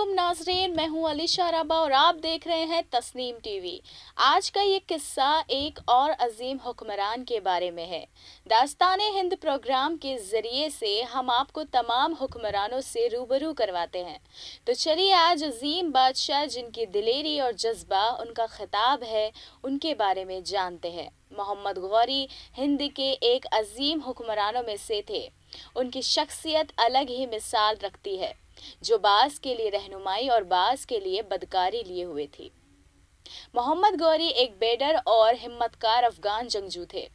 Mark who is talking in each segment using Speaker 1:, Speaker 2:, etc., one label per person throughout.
Speaker 1: वालेकुम नाजरीन, मैं हूं अलीशा रबा और आप देख रहे हैं तस्नीम टीवी। आज का ये किस्सा एक और अजीम हुक्मरान के बारे में है। दास्ताने हिंद प्रोग्राम के जरिए से हम आपको तमाम हुक्मरानों से रूबरू करवाते हैं। तो चलिए आज अजीम बादशाह जिनकी दिलेरी और जज्बा उनका खिताब है, उनके बारे में जानते हैं। मोहम्मद गौरी हिंद के एक अजीम हुक्मरानों में से थे। उनकी शख्सियत अलग ही मिसाल रखती है, जो बास के लिए रहनुमाई और बास के लिए बदकारी लिए हुए थी। मोहम्मद गौरी एक बेडर और हिम्मतकार अफगान जंगजू थे,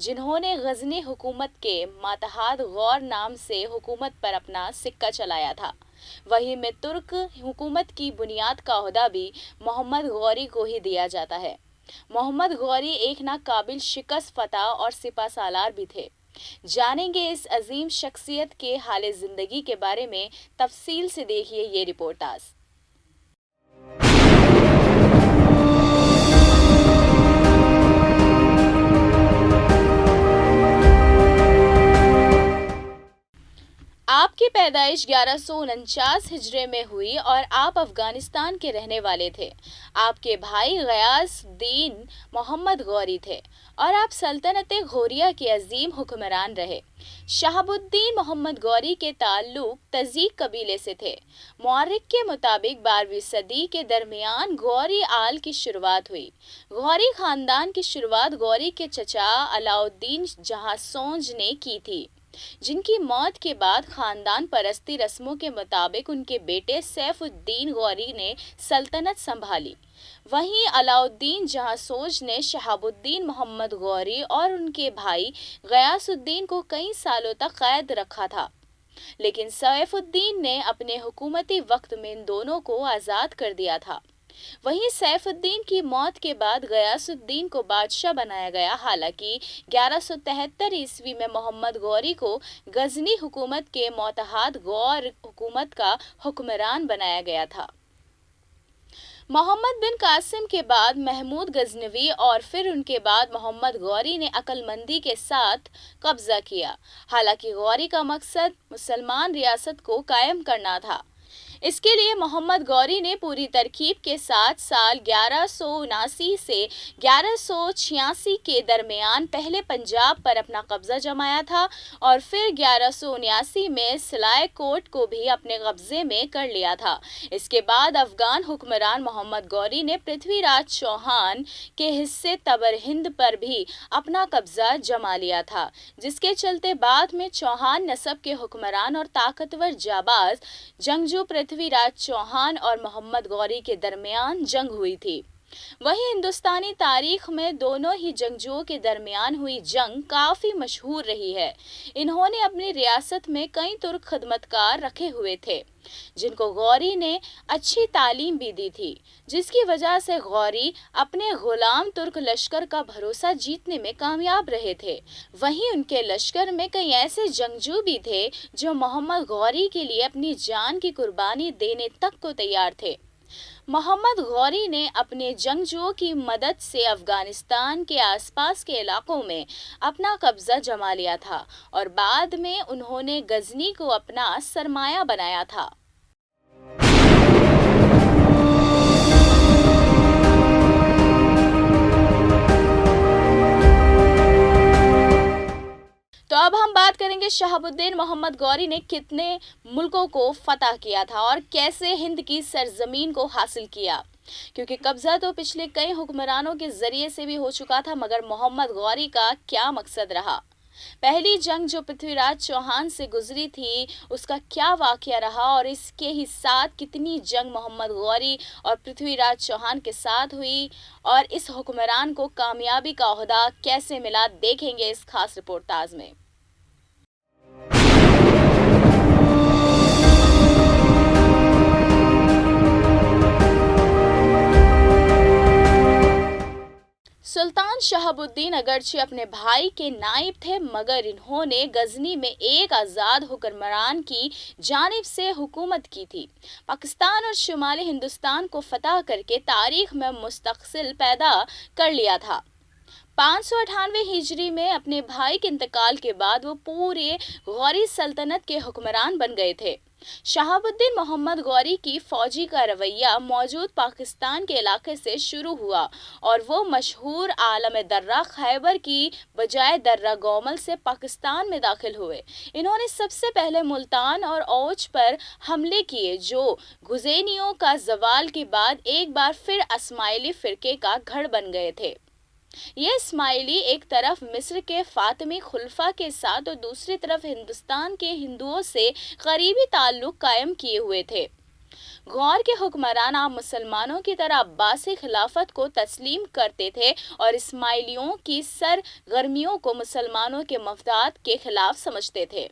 Speaker 1: जिन्होंने गजनी हुकूमत के मातहत गौर नाम से हुकूमत पर अपना सिक्का चलाया था। वहीं में तुर्क हुकूमत की बुनियाद का ओहदा भी मोहम्मद गौरी को ही दिया जाता है। मोहम्मद गौरी एक नाकाबिल शिकस्त फतह और सिपह सालार भी थे। जानेंगे इस अजीम शख्सियत के हाल जिंदगी के बारे में तफसील से। देखिए ये रिपोर्टाज। आपकी पैदाइश 1149 हिजरे में हुई और आप अफगानिस्तान के रहने वाले थे। आपके भाई गयासुद्दीन मोहम्मद गौरी थे और आप सल्तनत गौरिया के अजीम हुक्मरान रहे। शहाबुद्दीन मोहम्मद गौरी के ताल्लुक तजीक कबीले से थे। मुअर्रिख के मुताबिक 12वीं सदी के दरमियान गौरी आल की शुरुआत हुई। गौरी खानदान की शुरुआत गौरी के चचा अलाउद्दीन जहांसोंज ने की थी, जिनकी मौत के बाद खानदान परस्ती रस्मों के मुताबिक उनके बेटे सैफुद्दीन गौरी ने सल्तनत संभाली। वहीं अलाउद्दीन जहांसोज ने शहाबुद्दीन मोहम्मद गौरी और उनके भाई गयासुद्दीन को कई सालों तक कैद रखा था, लेकिन सैफुद्दीन ने अपने हुकूमती वक्त में इन दोनों को आज़ाद कर दिया था। वहीं सैफुद्दीन की मौत के बाद गयासुद्दीन को बादशाह बनाया गया। हालांकि 1173 ईस्वी में मोहम्मद गौरी को गजनी हुकूमत के मोतहत गौर हुकूमत का हुक्मरान बनाया गया था। मोहम्मद बिन कासिम के बाद महमूद गजनवी और फिर उनके बाद मोहम्मद गौरी ने अक्लमंदी के साथ कब्जा किया। हालांकि गौरी का मकसद मुसलमान रियासत को कायम करना था। इसके लिए मोहम्मद गौरी ने पूरी तरकीब के साथ साल 1179 से 1186 के दरमियान पहले पंजाब पर अपना कब्जा जमाया था और फिर 1179 में सिलायकोट को भी अपने कब्जे में कर लिया था। इसके बाद अफगान हुक्मरान मोहम्मद गौरी ने पृथ्वीराज चौहान के हिस्से तबर हिंद पर भी अपना कब्जा जमा लिया था, जिसके चलते बाद में चौहान नस्ब के हुक्मरान और ताकतवर जाबाज जंगजू पृथ्वीराज चौहान और मोहम्मद गौरी के दरमियान जंग हुई थी। वहीं हिंदुस्तानी तारीख में दोनों ही जंगजुओं के दरमियान हुई जंग काफी मशहूर रही है। इन्होंने अपनी रियासत में कई तुर्क खिदमतकार रखे हुए थे, जिनको गौरी ने अच्छी तालीम भी दी थी, जिसकी वजह से गौरी अपने गुलाम तुर्क लश्कर का भरोसा जीतने में कामयाब रहे थे। वहीं उनके लश्कर में कई ऐसे जंगजू भी थे जो मोहम्मद गौरी के लिए अपनी जान की कुर्बानी देने तक को तैयार थे। मोहम्मद गौरी ने अपने जंगजुओं की मदद से अफगानिस्तान के आसपास के इलाकों में अपना कब्जा जमा लिया था और बाद में उन्होंने गजनी को अपना सरमाया बनाया था। तो अब हम बात करेंगे शहाबुद्दीन मोहम्मद गौरी ने कितने मुल्कों को फतह किया था और कैसे हिंद की सरजमीन को हासिल किया, क्योंकि कब्जा तो पिछले कई हुक्मरानों के जरिए से भी हो चुका था, मगर मोहम्मद गौरी का क्या मकसद रहा। पहली जंग जो पृथ्वीराज चौहान से गुजरी थी, उसका क्या वाकया रहा और इसके ही साथ कितनी जंग मोहम्मद गौरी और पृथ्वीराज चौहान के साथ हुई और इस हुक्मरान को कामयाबी का ओहदा कैसे मिला, देखेंगे इस खास रिपोर्टाज में। सुल्तान शहाबुद्दीन अगरचे अपने भाई के नाइब थे, मगर इन्होंने गजनी में एक आज़ाद हुक्मरान की जानिब से हुकूमत की थी। पाकिस्तान और शुमाली हिंदुस्तान को फतह करके तारीख में मुस्तक़सिल पैदा कर लिया था। 598 हिजरी में अपने भाई के इंतकाल के बाद वो पूरे गौरी सल्तनत के हुक्मरान बन गए थे। शहाबुद्दीन मोहम्मद गौरी की फौजी का रवैया मौजूद पाकिस्तान के इलाके से शुरू हुआ और वो मशहूर आलम दर्रा खैबर की बजाय दर्रा गोमल से पाकिस्तान में दाखिल हुए। इन्होंने सबसे पहले मुल्तान और औच पर हमले किए, जो गुज़ेनियों का ज़वाल के बाद एक बार फिर इस्माइली फ़िरके का गढ़ बन गए थे। ये इस्माइली एक तरफ मिस्र के फातिमी खुलफा के साथ और दूसरी तरफ हिंदुस्तान के हिंदुओं से करीबी ताल्लुक कायम किए हुए थे। गौर के हुक्मरान आम मुसलमानों की तरह अब्बासी खिलाफत को तस्लीम करते थे और इस्माइलियों की सरगर्मियों को मुसलमानों के मफदात के खिलाफ समझते थे।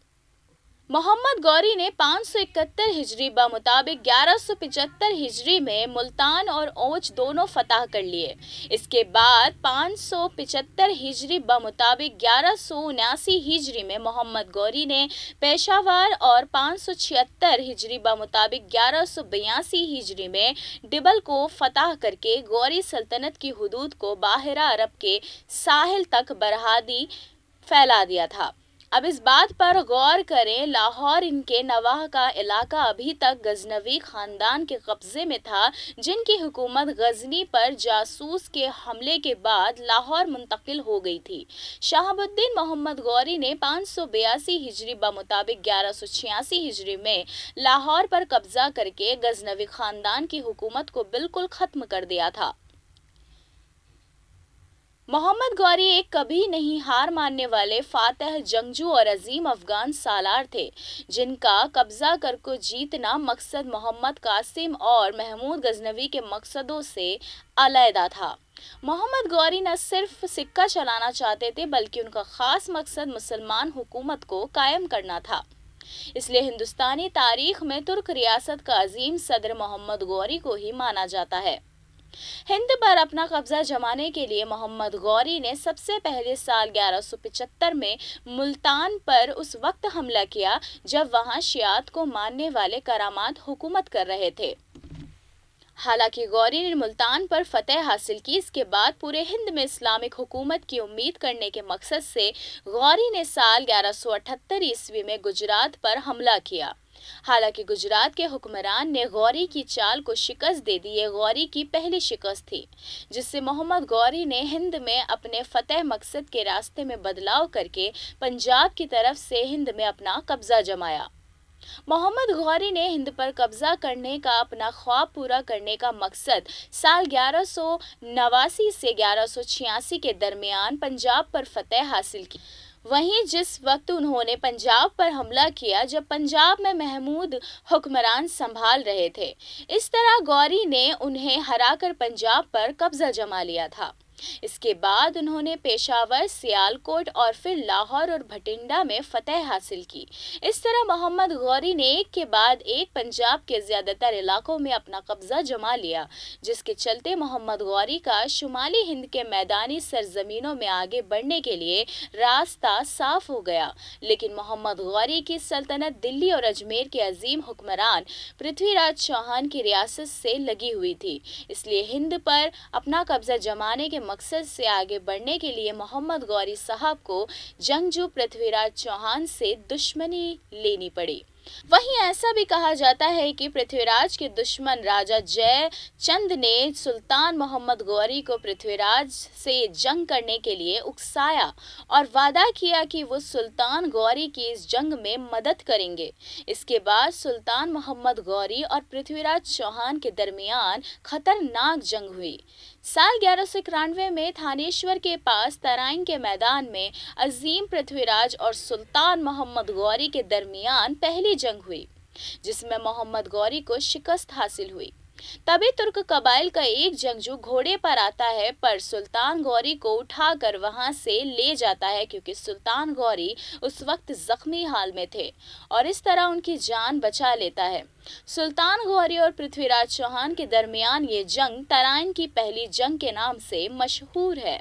Speaker 1: मोहम्मद गौरी ने 571 हिजरी मुताबिक 1175 हिजरी में मुल्तान और ओच दोनों फतह कर लिए। इसके बाद 575 हिजरी मुताबिक 1179 हिजरी में मोहम्मद गौरी ने पेशावर और 576 हिजरी मुताबिक 1182 हिजरी में डिबल को फतह करके गौरी सल्तनत की हुदूद को बाहरा अरब के साहिल तक बरहादी फैला दिया था। अब इस बात पर गौर करें, लाहौर इनके नवाह का इलाका अभी तक गजनवी खानदान के कब्जे में था, जिनकी हुकूमत गजनी पर जासूस के हमले के बाद लाहौर मुंतकिल हो गई थी। शहाबुद्दीन मोहम्मद गौरी ने 582 हिजरी मुताबिक 1186 हिजरी में लाहौर पर कब्जा करके गजनवी खानदान की हुकूमत को बिल्कुल खत्म कर दिया था। मोहम्मद गौरी एक कभी नहीं हार मानने वाले फातह, जंगजू और अजीम अफगान सालार थे, जिनका कब्जा करके जीतना मकसद मोहम्मद कासिम और महमूद गजनवी के मकसदों से अलहदा था। मोहम्मद गौरी न सिर्फ सिक्का चलाना चाहते थे, बल्कि उनका खास मकसद मुसलमान हुकूमत को कायम करना था। इसलिए हिंदुस्तानी तारीख में तुर्क रियासत का अजीम सदर मोहम्मद गौरी को ही माना जाता है। हिंद पर अपना कब्जा जमाने के लिए मोहम्मद गौरी ने सबसे पहले साल 1175 में मुल्तान पर उस वक्त हमला किया जब वहां शियात को मानने वाले करामात हुकूमत कर रहे थे। हालांकि गौरी ने मुल्तान पर फतह हासिल की, इसके बाद पूरे हिंद में इस्लामिक हुकूमत की उम्मीद करने के मकसद से गौरी ने साल 1178 ईस्वी में गुजरात पर हमला किया। हालांकि गुजरात के हुक्मरान ने गौरी की चाल को शिकस्त दे दी। ये गौरी की पहली शिकस्त थी, जिससे मोहम्मद गौरी ने हिंद में अपने फतह मकसद के रास्ते में बदलाव करके पंजाब की तरफ से हिंद में अपना कब्जा जमाया। मोहम्मद गौरी ने हिंद पर कब्जा करने का अपना ख्वाब पूरा करने का मकसद साल 1189 से 1186 के दरमियान पंजाब पर फतह हासिल की। वहीं जिस वक्त उन्होंने पंजाब पर हमला किया, जब पंजाब में महमूद हुक्मरान संभाल रहे थे, इस तरह गौरी ने उन्हें हराकर पंजाब पर कब्जा जमा लिया था। इसके बाद उन्होंने पेशावर, सियालकोट और फिर लाहौर और भटिंडा में फतह हासिल की। इस तरह मोहम्मद गौरी ने एक के बाद एक पंजाब के ज़्यादातर इलाकों में अपना कब्जा जमा लिया, जिसके चलते मोहम्मद गौरी का शुमाली हिंद के मैदानी सरजमीनों में आगे बढ़ने के लिए रास्ता साफ हो गया। लेकिन मोहम्मद गौरी की सल्तनत दिल्ली और अजमेर के अजीम हुक्मरान पृथ्वीराज चौहान की रियासत से लगी हुई थी, इसलिए हिंद पर अपना कब्जा जमाने के मकसद से आगे बढ़ने के लिए मोहम्मद गौरी साहब को जंगजू पृथ्वीराज चौहान से दुश्मनी लेनी पड़ी। वहीं ऐसा भी कहा जाता है कि पृथ्वीराज के दुश्मन राजा जय चंद ने सुल्तान मोहम्मद गौरी को पृथ्वीराज से जंग करने के लिए उकसाया और वादा किया कि वो सुल्तान गौरी की इस जंग में मदद करेंगे। इसके बाद सुल्तान मोहम्मद गौरी और पृथ्वीराज चौहान के दरमियान खतरनाक जंग हुई। साल 1191 में थानेश्वर के पास तराइन के मैदान में अजीम पृथ्वीराज और सुल्तान मोहम्मद गौरी के दरमियान पहली जंग हुई, जिसमें मोहम्मद गौरी को शिकस्त हासिल हुई। तभी तुर्क कबाइल का एक जंगजू घोड़े पर आता है, पर सुल्तान गौरी को उठाकर वहां से ले जाता है, क्योंकि सुल्तान गौरी उस वक्त जख्मी हाल में थे और इस तरह उनकी जान बचा लेता है। सुल्तान गौरी और पृथ्वीराज चौहान के दरमियान ये जंग तराइन की पहली जंग के नाम से मशहूर है।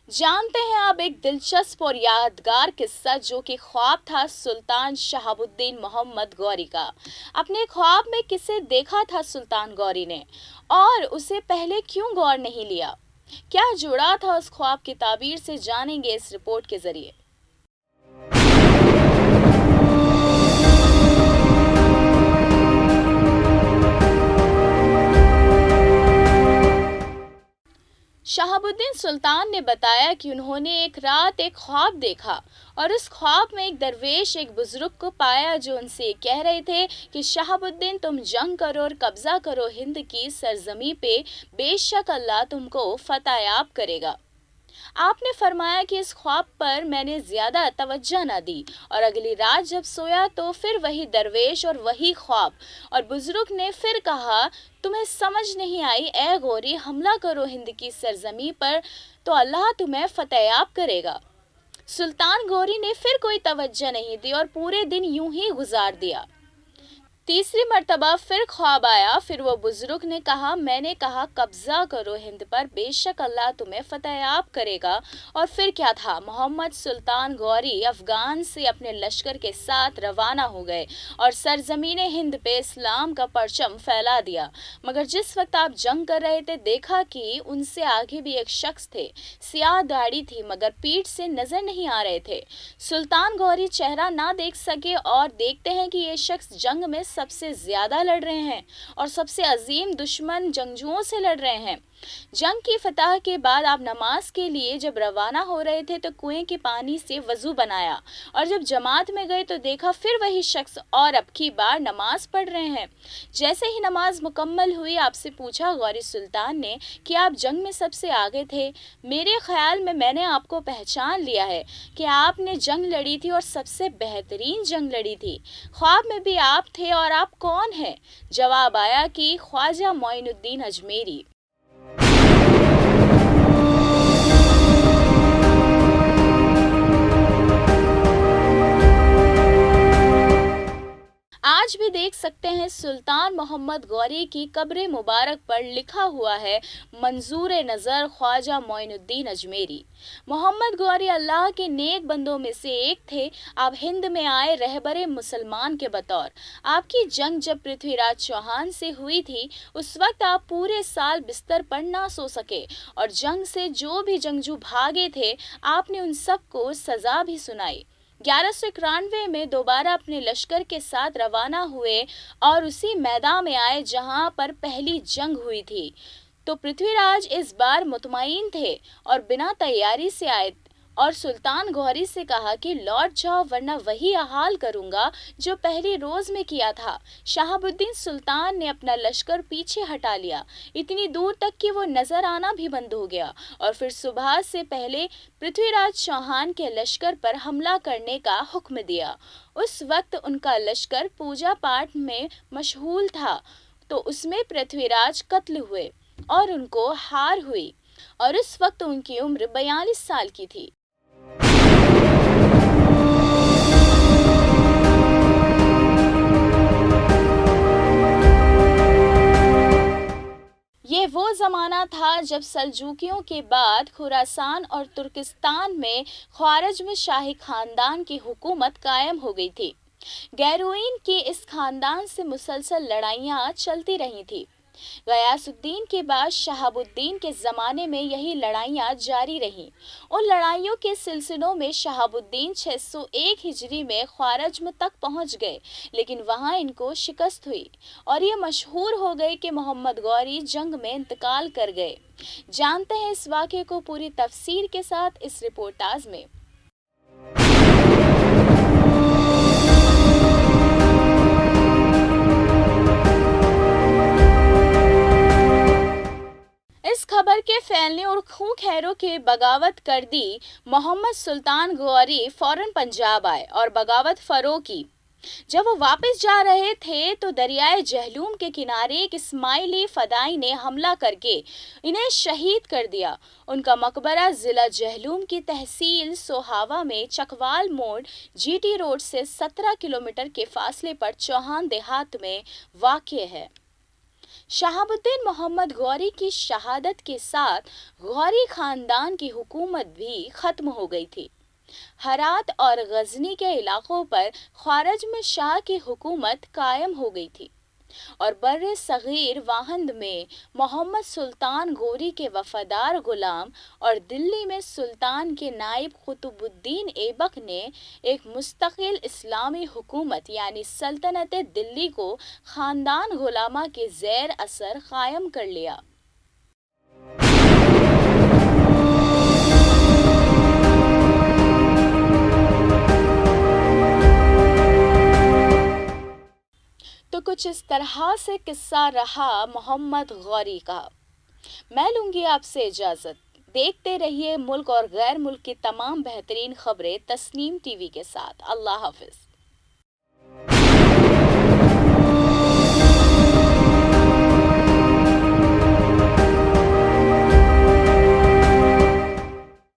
Speaker 1: जानते हैं अब एक दिल दिलचस्प और यादगार किस्सा जो कि ख्वाब था सुल्तान शहाबुद्दीन मोहम्मद गौरी का। अपने ख्वाब में किसे देखा था सुल्तान गौरी ने और उसे पहले क्यों गौर नहीं लिया? क्या जुड़ा था उस ख्वाब की ताबीर से, जानेंगे इस रिपोर्ट के जरिए। शहाबुद्दीन सुल्तान ने बताया कि उन्होंने एक रात एक ख्वाब देखा और उस ख्वाब में एक दरवेश एक बुजुर्ग को पाया जो उनसे कह रहे थे कि शहाबुद्दीन, तुम जंग करो और कब्जा करो हिंद की सरजमी पे, बेशक अल्लाह तुमको फतह याब करेगा। आपने फरमाया कि इस ख्वाब पर मैंने ज्यादा तवज्जो न दी और अगली रात जब सोया तो फिर वही दरवेश और वही ख्वाब, और बुजुर्ग ने फिर कहा, तुम्हें समझ नहीं आई ए गौरी, हमला करो हिंद की सरजमी पर तो अल्लाह तुम्हें फतेहयाब करेगा। सुल्तान गौरी ने फिर कोई तवज्जो नहीं दी और पूरे दिन यूं ही गुजार दिया। तीसरी मर्तबा फिर ख्वाब आया। फिर वो बुजुर्ग ने कहा, मैंने कहा कब्जा करो हिंद पर, बेशक अल्लाह तुम्हें फतेहयाब करेगा। और फिर क्या था, मोहम्मद सुल्तान गौरी अफगान से अपने लश्कर के साथ रवाना हो गए और सरजमीन हिंद पे इस्लाम का परचम फैला दिया। मगर जिस वक्त आप जंग कर रहे थे देखा कि उनसे आगे भी एक शख्स थे, सियाह दाढ़ी थी मगर पीठ से नजर नहीं आ रहे थे। सुल्तान गौरी चेहरा ना देख सके और देखते हैं कि ये शख्स जंग में सबसे ज्यादा लड़ रहे हैं और सबसे अजीम दुश्मन जंगजुओं से लड़ रहे हैं। जंग की फतह के बाद आप नमाज के लिए जब रवाना हो रहे थे तो कुएं के पानी से वजू बनाया और जब जमात में गए तो देखा फिर वही शख्स और अब की बार नमाज पढ़ रहे हैं। जैसे ही नमाज मुकम्मल हुई आपसे पूछा गौरी सुल्तान ने कि आप जंग में सबसे आगे थे, मेरे ख्याल में मैंने आपको पहचान लिया है कि आपने जंग लड़ी थी और सबसे बेहतरीन जंग लड़ी थी। ख्वाब में भी आप थे और आप कौन हैं? जवाब आया कि ख्वाजा मोइनुद्दीन अजमेरी। आज भी देख सकते हैं सुल्तान मोहम्मद गौरी की कब्र मुबारक पर लिखा हुआ है, मंजूर नज़र ख्वाजा मोइनुद्दीन अजमेरी। मोहम्मद गौरी अल्लाह के नेक बंदों में से एक थे। आप हिंद में आए रहबरे मुसलमान के बतौर। आपकी जंग जब पृथ्वीराज चौहान से हुई थी उस वक्त आप पूरे साल बिस्तर पर ना सो सके और जंग से जो भी जंगजू भागे थे आपने उन सबको सजा भी सुनाई। 1191 में दोबारा अपने लश्कर के साथ रवाना हुए और उसी मैदान में आए जहां पर पहली जंग हुई थी। तो पृथ्वीराज इस बार मुतमईन थे और बिना तैयारी से आए और सुल्तान गौरी से कहा कि लौट जाओ वरना वही हाल करूंगा जो पहली रोज में किया था। शहाबुद्दीन सुल्तान ने अपना लश्कर पीछे हटा लिया, इतनी दूर तक कि वो नजर आना भी बंद हो गया और फिर सुबह से पहले पृथ्वीराज चौहान के लश्कर पर हमला करने का हुक्म दिया। उस वक्त उनका लश्कर पूजा पाठ में मशगूल था तो उसमें पृथ्वीराज कत्ल हुए और उनको हार हुई और उस वक्त उनकी उम्र 42 साल की थी। ये वो ज़माना था जब सल्जूकियों के बाद खुरासान और तुर्किस्तान में ख्वारिज़्म शाही खानदान की हुकूमत कायम हो गई थी। गैरुइन की इस खानदान से मुसलसल लड़ाइयाँ चलती रही थी। गयासुद्दीन के बाद शहाबुद्दीन के ज़माने में यही लड़ाइयाँ जारी रहीं। उन लड़ाइयों के सिलसिलों में शहाबुद्दीन 601 हिजरी में ख्वारिज़्म तक पहुँच गए, लेकिन वहाँ इनको शिकस्त हुई और ये मशहूर हो गए कि मोहम्मद गौरी जंग में इंतकाल कर गए। जानते हैं इस वाक़े को पूरी तफसीर के साथ इस रिपोर्टाज में। इस खबर के फैलने और खून खैरों के बगावत कर दी मोहम्मद सुल्तान गौरी फौरन पंजाब आए और बगावत फरो की। जब वो वापस जा रहे थे तो दरियाए जहलूम के किनारे एक इस्माइली फदाई ने हमला करके इन्हें शहीद कर दिया। उनका मकबरा जिला जहलूम की तहसील सोहावा में चकवाल मोड़ जीटी रोड से 17 किलोमीटर के फासले पर चौहान देहात में वाक़ है। شہاب الدین محمد غوری کی شہادت کے ساتھ غوری خاندان کی حکومت بھی ختم ہو گئی تھی۔ ہرات اور غزنی کے علاقوں پر خوارزم میں شاہ کی حکومت قائم ہو گئی تھی اور بر صغیر واہند میں محمد سلطان غوری کے وفادار غلام اور دلی میں سلطان کے نائب قطب الدین ایبک نے ایک مستقل اسلامی حکومت یعنی سلطنت دلی کو خاندان غلامہ کے زیر اثر قائم کر لیا۔ تو کچھ اس طرح سے قصہ رہا محمد غوری کا۔ میں لوں گی آپ سے اجازت۔ دیکھتے رہیے ملک اور غیر ملک کی تمام بہترین خبریں تسنیم ٹی وی کے ساتھ۔ اللہ حافظ۔